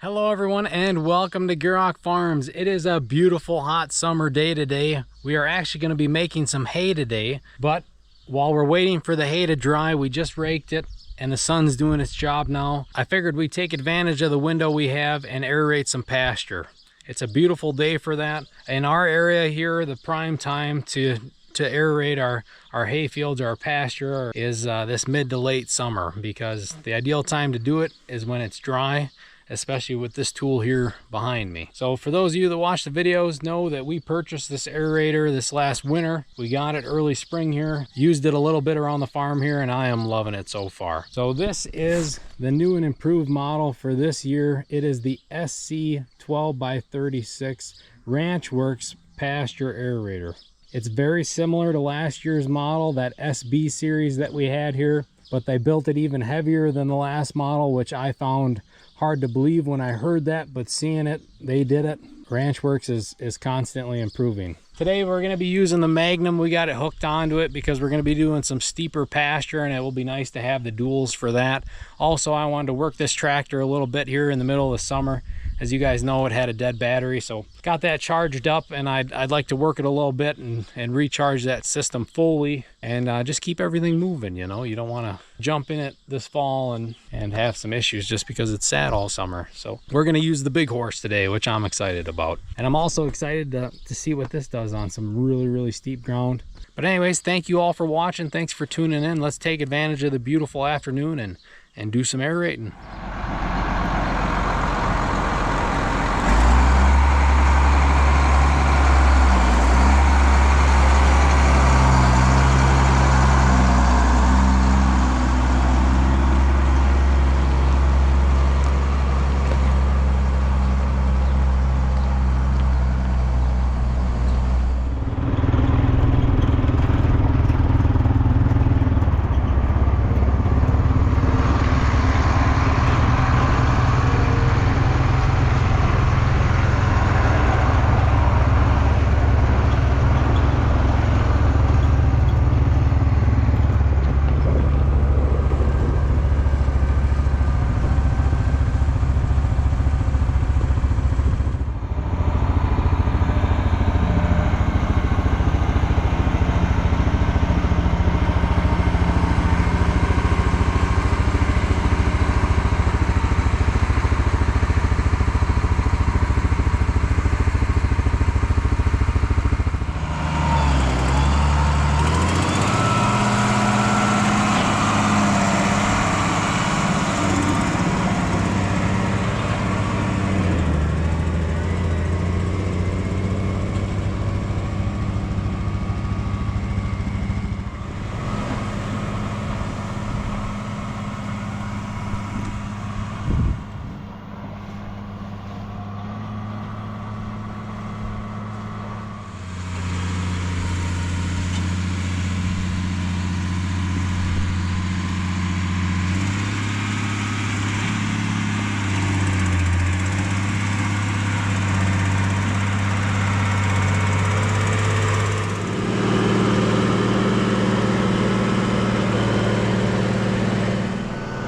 Hello everyone and welcome to Gierok Farms. It is a beautiful hot summer day today. We are actually going to be making some hay today, but while we're waiting for the hay to dry, we just raked it and the sun's doing its job now. I figured we'd take advantage of the window we have and aerate some pasture. It's a beautiful day for that. In our area here, the prime time to aerate our hay fields, our pasture, is this mid to late summer, because the ideal time to do it is when it's dry, especially with this tool here behind me. So for those of you that watch the videos know that we purchased this aerator this last winter. We got it early spring here, used it a little bit around the farm here, and I am loving it so far. So this is the new and improved model for this year. It is the SC 12x36 RanchWorx Pasture Aerator. It's very similar to last year's model, that SB series that we had here, but they built it even heavier than the last model, which I found hard to believe when I heard that, but seeing it, they did it. RanchWorx is constantly improving. Today we're going to be using the Magnum. We got it hooked onto it because we're going to be doing some steeper pasture, and it will be nice to have the duals for that. Also, I wanted to work this tractor a little bit here in the middle of the summer. As you guys know, it had a dead battery, so got that charged up, and I'd like to work it a little bit and recharge that system fully and just keep everything moving. You know, you don't want to jump in it this fall and have some issues just because it's sat all summer. So we're going to use the big horse today, which I'm excited about. And I'm also excited to see what this does on some really steep ground. But anyways, thank you all for watching. Thanks for tuning in. Let's take advantage of the beautiful afternoon and do some aerating.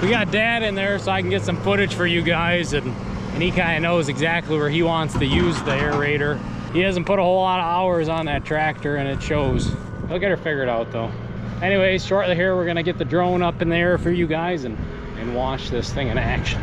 We got Dad in there so I can get some footage for you guys, and he kind of knows exactly where he wants to use the aerator. He hasn't put a whole lot of hours on that tractor, and it shows. He'll get her figured out though. Anyways, shortly here we're gonna get the drone up in the air for you guys and watch this thing in action.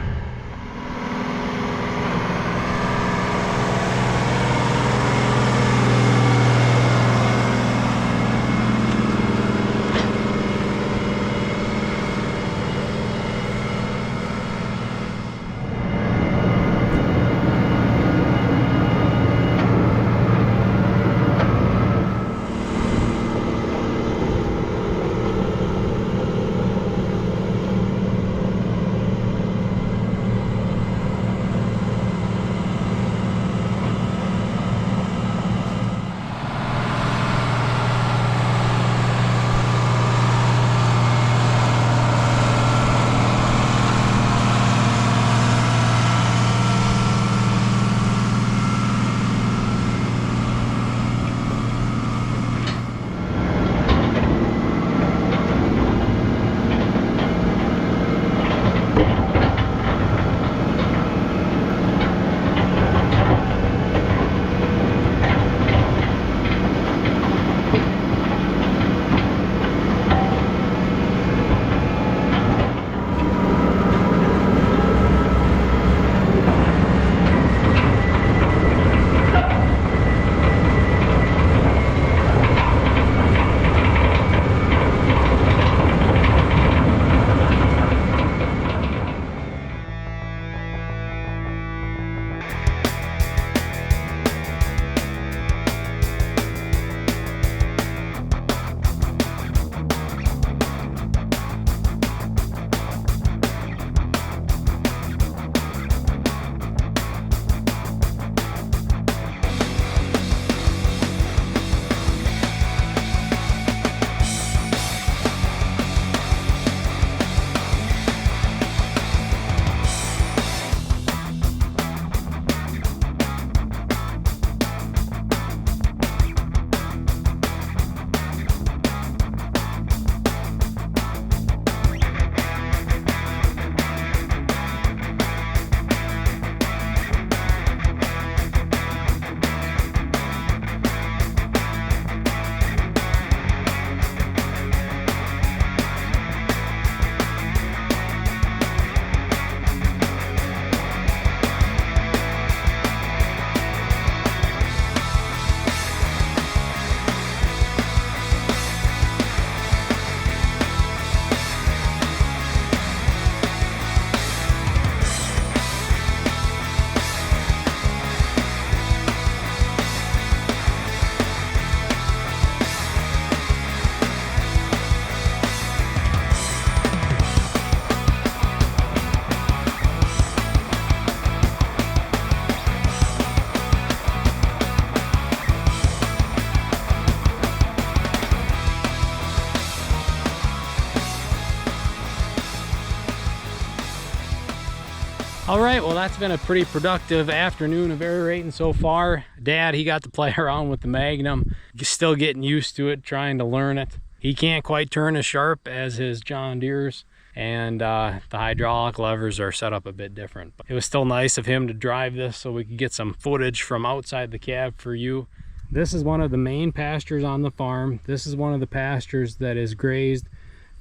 All right, well, that's been a pretty productive afternoon of aerating so far. Dad, he got to play around with the Magnum, still getting used to it, trying to learn it. He can't quite turn as sharp as his John Deere's, and the hydraulic levers are set up a bit different. But it was still nice of him to drive this so we could get some footage from outside the cab for you. This is one of the main pastures on the farm. This is one of the pastures that is grazed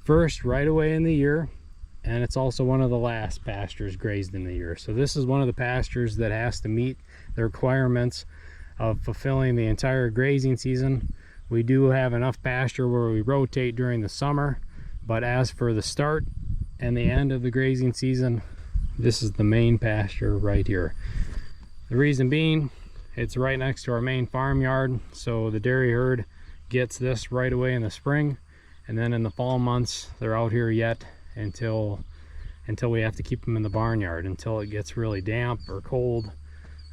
first right away in the year, and it's also one of the last pastures grazed in the year. So this is one of the pastures that has to meet the requirements of fulfilling the entire grazing season. We do have enough pasture where we rotate during the summer, but as for the start and the end of the grazing season, this is the main pasture right here. The reason being, it's right next to our main farmyard, so the dairy herd gets this right away in the spring, and then in the fall months they're out here yet until we have to keep them in the barnyard until it gets really damp or cold.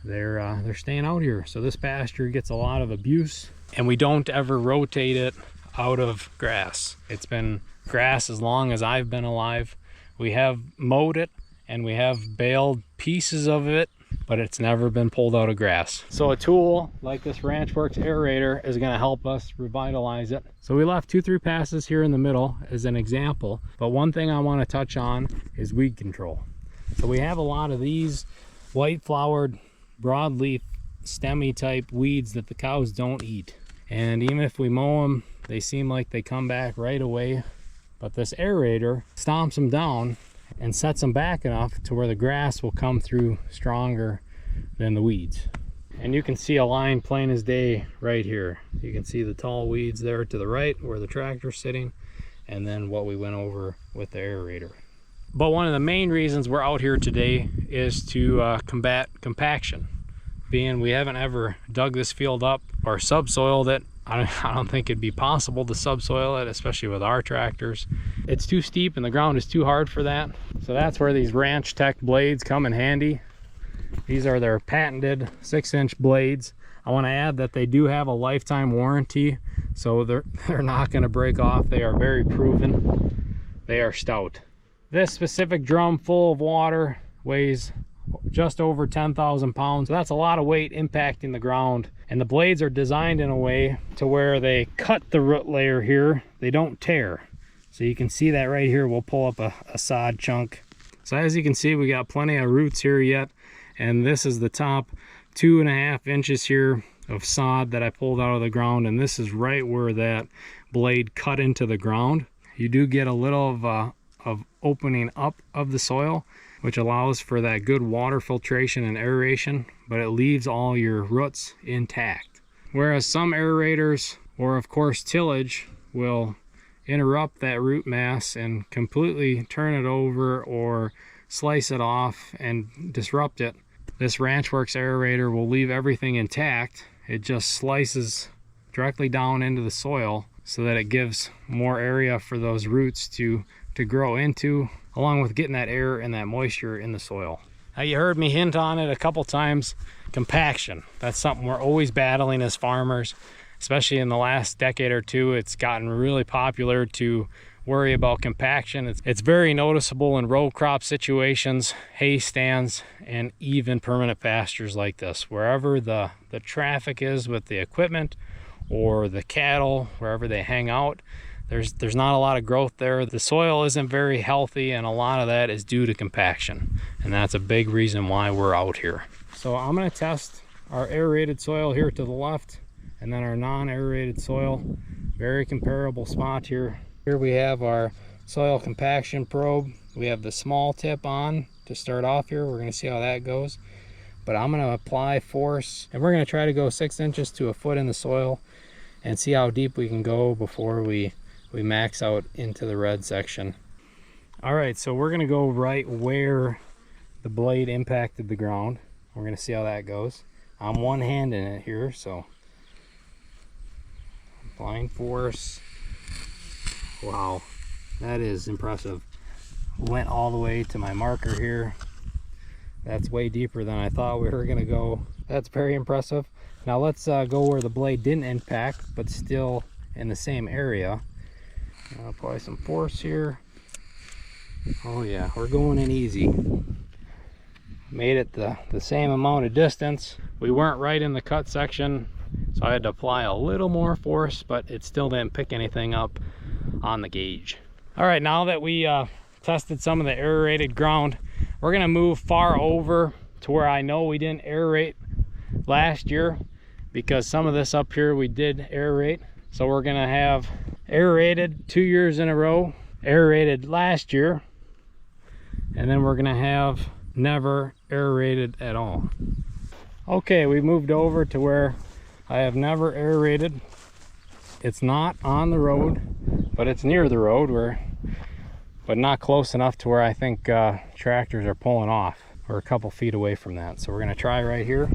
They're staying out here. So this pasture gets a lot of abuse, and we don't ever rotate it out of grass. It's been grass as long as I've been alive. We have mowed it and we have baled pieces of it, but it's never been pulled out of grass. So a tool like this RanchWorx Aerator is going to help us revitalize it. So we left 2-3 passes here in the middle as an example, but one thing I want to touch on is weed control. So we have a lot of these white flowered broadleaf stemmy type weeds that the cows don't eat, and even if we mow them, they seem like they come back right away. But this aerator stomps them down and sets them back enough to where the grass will come through stronger than the weeds. And you can see a line plain as day right here. You can see the tall weeds there to the right where the tractor's sitting, and then what we went over with the aerator. But one of the main reasons we're out here today is to combat compaction. Being we haven't ever dug this field up or subsoiled it. I don't think it'd be possible to subsoil it, especially with our tractors. It's too steep and the ground is too hard for that. So that's where these Ranch Tech blades come in handy. These are their patented 6-inch blades. I want to add that they do have a lifetime warranty, so they're not going to break off. They are very proven. They are stout. This specific drum full of water weighs just over 10,000 pounds. So that's a lot of weight impacting the ground. And the blades are designed in a way to where they cut the root layer here. They don't tear. So you can see that right here. We'll pull up a sod chunk. So as you can see, we got plenty of roots here yet. And this is the top 2.5 inches here of sod that I pulled out of the ground. And this is right where that blade cut into the ground. You do get a little of opening up of the soil, which allows for that good water filtration and aeration, but it leaves all your roots intact. Whereas some aerators, or of course tillage, will interrupt that root mass and completely turn it over or slice it off and disrupt it. This RanchWorx Aerator will leave everything intact. It just slices directly down into the soil so that it gives more area for those roots to grow into, along with getting that air and that moisture in the soil. Now, you heard me hint on it a couple times. Compaction, that's something we're always battling as farmers, especially in the last decade or two. It's gotten really popular to worry about compaction. It's very noticeable in row crop situations, hay stands, and even permanent pastures like this. Wherever the traffic is with the equipment or the cattle, wherever they hang out, there's not a lot of growth there. The soil isn't very healthy, and a lot of that is due to compaction. And that's a big reason why we're out here. So I'm gonna test our aerated soil here to the left, and then our non-aerated soil. Very comparable spot here. Here we have our soil compaction probe. We have the small tip on to start off here. We're gonna see how that goes. But I'm gonna apply force, and we're gonna try to go 6 inches to a foot in the soil and see how deep we can go before we max out into the red section. All right, so we're gonna go right where the blade impacted the ground. We're gonna see how that goes. I'm one-handing it here, so applying force. Wow, that is impressive. Went all the way to my marker here. That's way deeper than I thought we were gonna go. That's very impressive. Now let's go where the blade didn't impact, but still in the same area. I'll apply some force here. Oh yeah, we're going in easy. made it the same amount of distance. We weren't right in the cut section, so I had to apply a little more force, but it still didn't pick anything up on the gauge. All right, now that we tested some of the aerated ground, we're gonna move far over to where I know we didn't aerate last year, because some of this up here we did aerate. So we're gonna have aerated 2 years in a row, aerated last year, and then we're gonna have never aerated at all. Okay, we moved over to where I have never aerated. It's not on the road, but it's near the road, but not close enough to where I think tractors are pulling off. We're a couple feet away from that. So we're gonna try right here.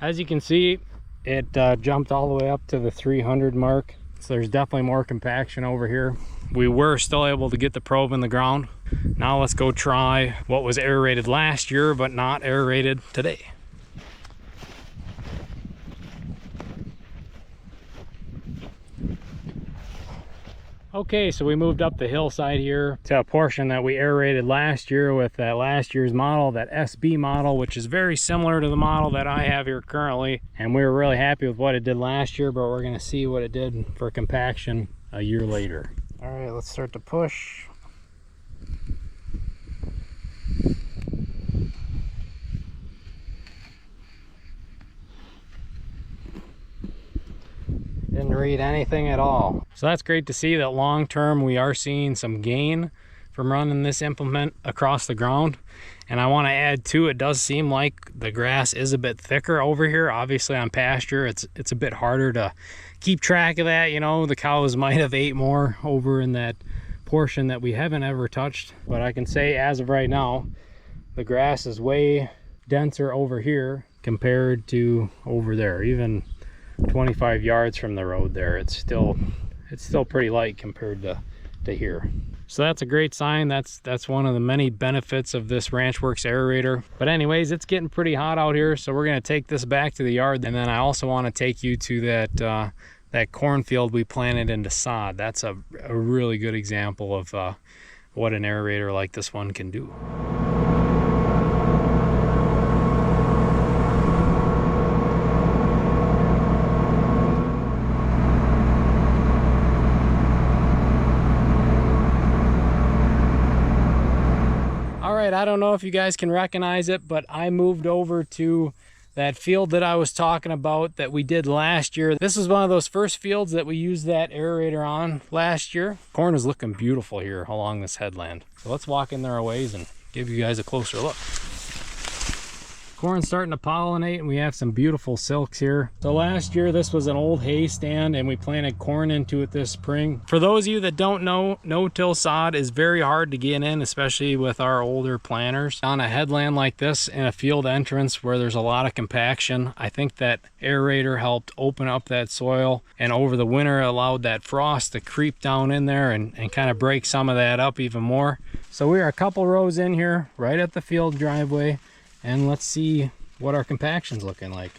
As you can see, it jumped all the way up to the 300 mark. So there's definitely more compaction over here. We were still able to get the probe in the ground. Now let's go try what was aerated last year, but not aerated today. Okay, so we moved up the hillside here to a portion that we aerated last year with that last year's model, that SB model, which is very similar to the model that I have here currently. And we were really happy with what it did last year, but we're gonna see what it did for compaction a year later. All right, let's start to push. Didn't read anything at all. So that's great to see that long term we are seeing some gain from running this implement across the ground. And I want to add too, it does seem like the grass is a bit thicker over here. Obviously on pasture it's a bit harder to keep track of that. You know, the cows might have ate more over in that portion that we haven't ever touched, but I can say as of right now the grass is way denser over here compared to over there. Even 25 yards from the road there, it's still pretty light compared to here. So that's a great sign. That's one of the many benefits of this RanchWorx Aerator. But anyways, it's getting pretty hot out here, so we're going to take this back to the yard, and then I also want to take you to that cornfield we planted into sod. That's a really good example of what an aerator like this one can do. I don't know if you guys can recognize it, but I moved over to that field that I was talking about that we did last year. This is one of those first fields that we used that aerator on last year. Corn is looking beautiful here along this headland. So let's walk in there a ways and give you guys a closer look. Corn's starting to pollinate and we have some beautiful silks here. So last year this was an old hay stand and we planted corn into it this spring. For those of you that don't know, no-till sod is very hard to get in, especially with our older planters. On a headland like this in a field entrance where there's a lot of compaction, I think that aerator helped open up that soil, and over the winter allowed that frost to creep down in there and kind of break some of that up even more. So we are a couple rows in here right at the field driveway, and let's see what our compaction's looking like.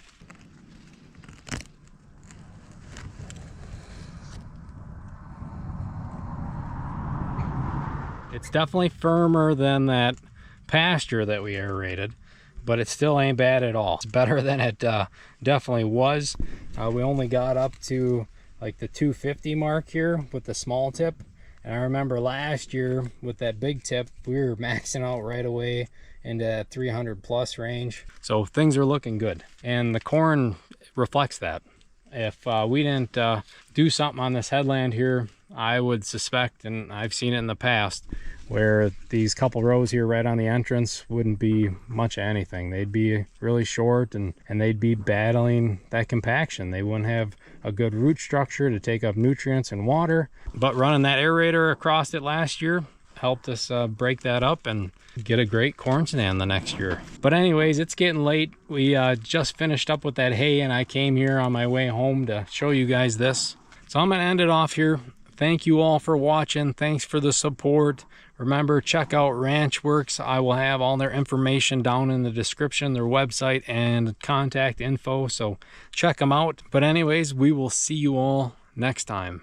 It's definitely firmer than that pasture that we aerated, but it still ain't bad at all. It's better than it definitely was. We only got up to like the 250 mark here with the small tip. And I remember last year with that big tip, we were maxing out right away into that 300 plus range. So things are looking good. And the corn reflects that. If we didn't do something on this headland here, I would suspect, and I've seen it in the past, where these couple rows here right on the entrance wouldn't be much of anything. They'd be really short and they'd be battling that compaction. They wouldn't have a good root structure to take up nutrients and water. But running that aerator across it last year helped us break that up and get a great corn stand the next year. But anyways, it's getting late. We just finished up with that hay and I came here on my way home to show you guys this. So I'm gonna end it off here. Thank you all for watching. Thanks for the support. Remember, check out RanchWorx. I will have all their information down in the description, their website and contact info, so check them out. But anyways, we will see you all next time.